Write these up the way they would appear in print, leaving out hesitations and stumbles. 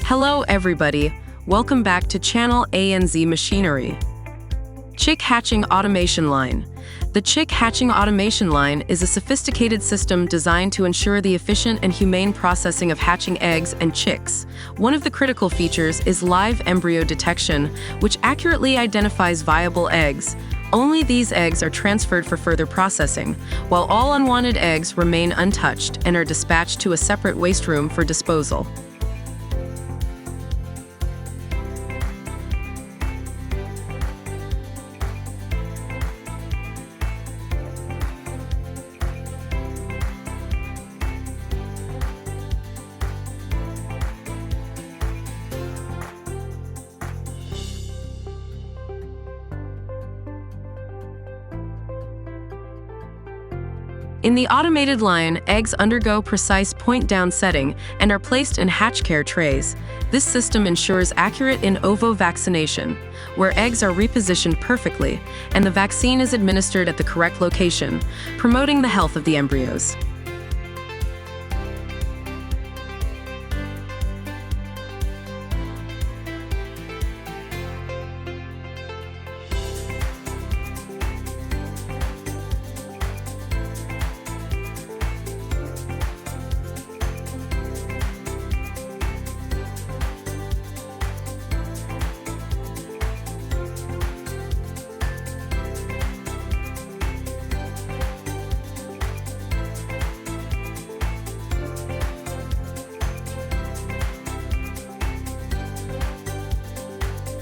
Hello everybody, welcome back to channel ANZ Machinery. Chick Hatching Automation Line. The Chick Hatching Automation Line is a sophisticated system designed to ensure the efficient and humane processing of hatching eggs and chicks. One of the critical features is live embryo detection, which accurately identifies viable eggs. Only these eggs are transferred for further processing, while all unwanted eggs remain untouched and are dispatched to a separate waste room for disposal. In the automated line, eggs undergo precise point-down setting and are placed in hatch care trays. This system ensures accurate in ovo vaccination, where eggs are repositioned perfectly and the vaccine is administered at the correct location, promoting the health of the embryos.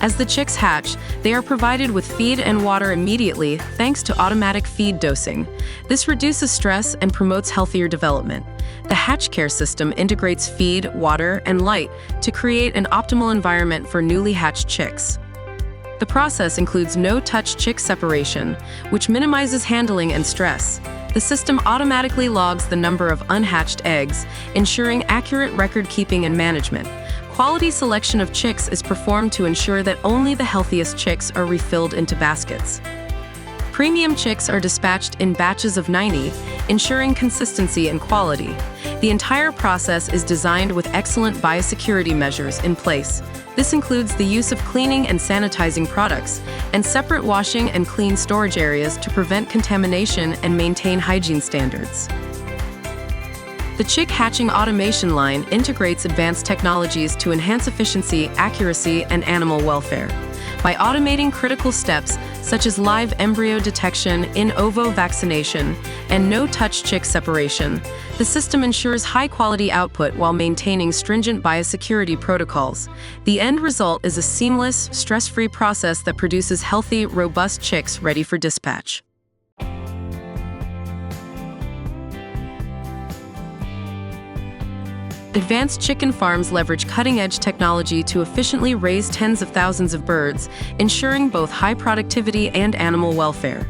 As the chicks hatch, they are provided with feed and water immediately thanks to automatic feed dosing. This reduces stress and promotes healthier development. The hatch care system integrates feed, water, and light to create an optimal environment for newly hatched chicks. The process includes no-touch chick separation, which minimizes handling and stress. The system automatically logs the number of unhatched eggs, ensuring accurate record-keeping and management. Quality selection of chicks is performed to ensure that only the healthiest chicks are refilled into baskets. Premium chicks are dispatched in batches of 90, ensuring consistency and quality. The entire process is designed with excellent biosecurity measures in place. This includes the use of cleaning and sanitizing products, and separate washing and clean storage areas to prevent contamination and maintain hygiene standards. The Chick Hatching Automation Line integrates advanced technologies to enhance efficiency, accuracy, and animal welfare. By automating critical steps such as live embryo detection, in ovo vaccination, and no-touch chick separation, the system ensures high-quality output while maintaining stringent biosecurity protocols. The end result is a seamless, stress-free process that produces healthy, robust chicks ready for dispatch. Advanced chicken farms leverage cutting-edge technology to efficiently raise tens of thousands of birds, ensuring both high productivity and animal welfare.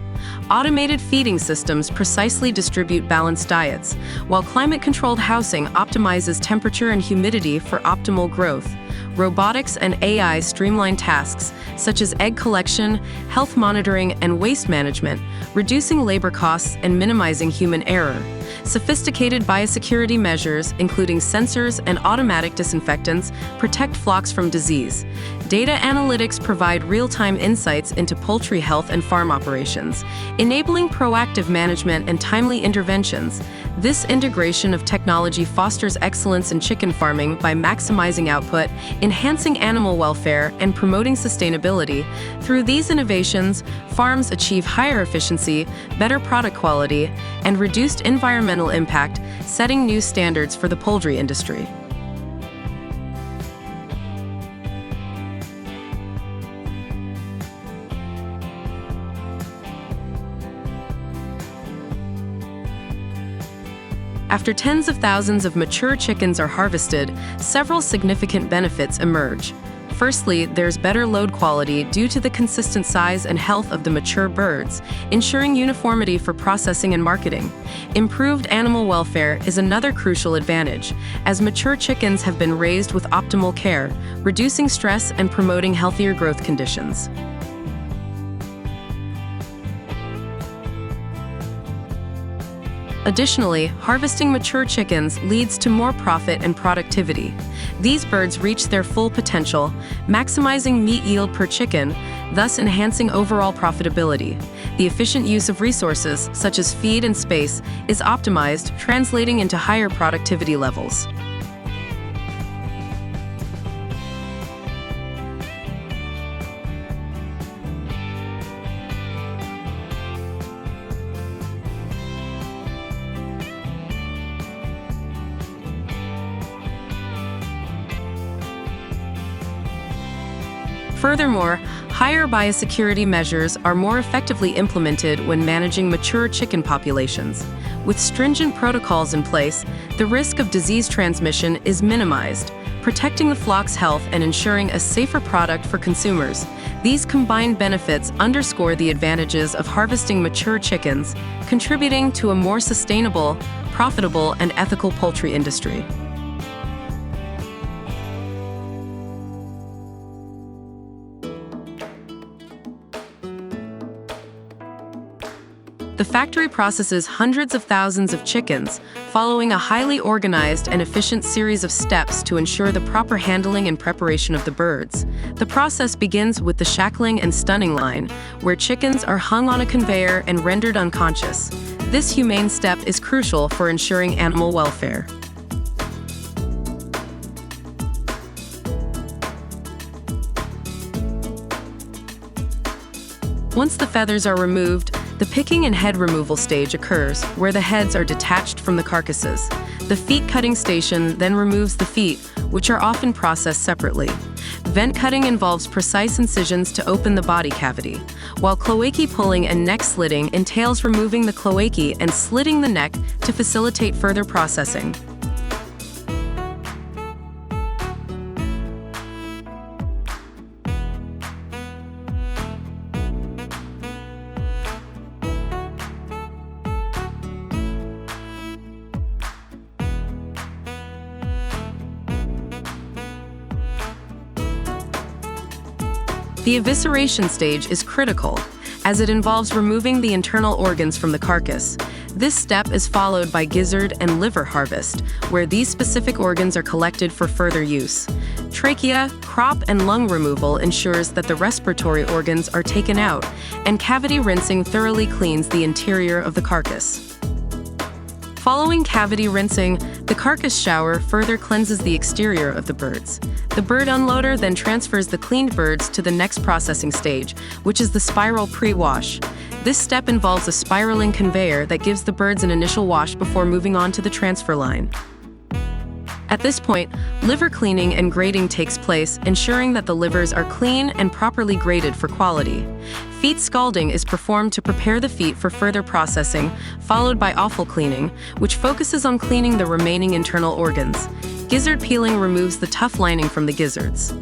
Automated feeding systems precisely distribute balanced diets, while climate-controlled housing optimizes temperature and humidity for optimal growth. Robotics and AI streamline tasks such as egg collection, health monitoring, and waste management, reducing labor costs and minimizing human error. Sophisticated biosecurity measures, including sensors and automatic disinfectants, protect flocks from disease. Data analytics provide real-time insights into poultry health and farm operations, enabling proactive management and timely interventions. This integration of technology fosters excellence in chicken farming by maximizing output, enhancing animal welfare, and promoting sustainability. Through these innovations, farms achieve higher efficiency, better product quality, and reduced environmental impact, setting new standards for the poultry industry. After tens of thousands of mature chickens are harvested, several significant benefits emerge. Firstly, there's better load quality due to the consistent size and health of the mature birds, ensuring uniformity for processing and marketing. Improved animal welfare is another crucial advantage, as mature chickens have been raised with optimal care, reducing stress and promoting healthier growth conditions. Additionally, harvesting mature chickens leads to more profit and productivity. These birds reach their full potential, maximizing meat yield per chicken, thus enhancing overall profitability. The efficient use of resources, such as feed and space, is optimized, translating into higher productivity levels. Furthermore, higher biosecurity measures are more effectively implemented when managing mature chicken populations. With stringent protocols in place, the risk of disease transmission is minimized, protecting the flock's health and ensuring a safer product for consumers. These combined benefits underscore the advantages of harvesting mature chickens, contributing to a more sustainable, profitable, and ethical poultry industry. The factory processes hundreds of thousands of chickens, following a highly organized and efficient series of steps to ensure the proper handling and preparation of the birds. The process begins with the shackling and stunning line, where chickens are hung on a conveyor and rendered unconscious. This humane step is crucial for ensuring animal welfare. Once the feathers are removed, the picking and head removal stage occurs, where the heads are detached from the carcasses. The feet cutting station then removes the feet, which are often processed separately. Vent cutting involves precise incisions to open the body cavity, while cloacae pulling and neck slitting entails removing the cloacae and slitting the neck to facilitate further processing. The evisceration stage is critical, as it involves removing the internal organs from the carcass. This step is followed by gizzard and liver harvest, where these specific organs are collected for further use. Trachea, crop, and lung removal ensures that the respiratory organs are taken out, and cavity rinsing thoroughly cleans the interior of the carcass. Following cavity rinsing, the carcass shower further cleanses the exterior of the birds. The bird unloader then transfers the cleaned birds to the next processing stage, which is the spiral pre-wash. This step involves a spiraling conveyor that gives the birds an initial wash before moving on to the transfer line. At this point, liver cleaning and grading takes place, ensuring that the livers are clean and properly graded for quality. Feet scalding is performed to prepare the feet for further processing, followed by offal cleaning, which focuses on cleaning the remaining internal organs. Gizzard peeling removes the tough lining from the gizzards.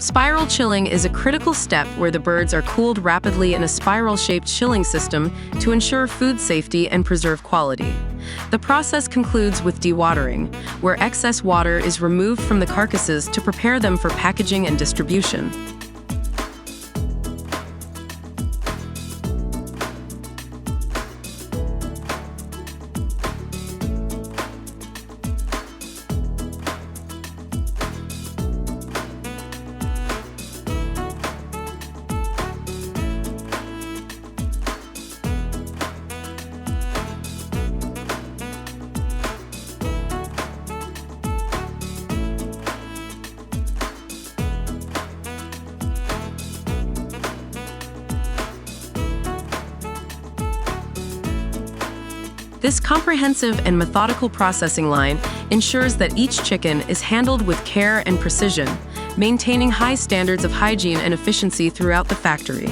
Spiral chilling is a critical step where the birds are cooled rapidly in a spiral-shaped chilling system to ensure food safety and preserve quality. The process concludes with dewatering, where excess water is removed from the carcasses to prepare them for packaging and distribution. This comprehensive and methodical processing line ensures that each chicken is handled with care and precision, maintaining high standards of hygiene and efficiency throughout the factory.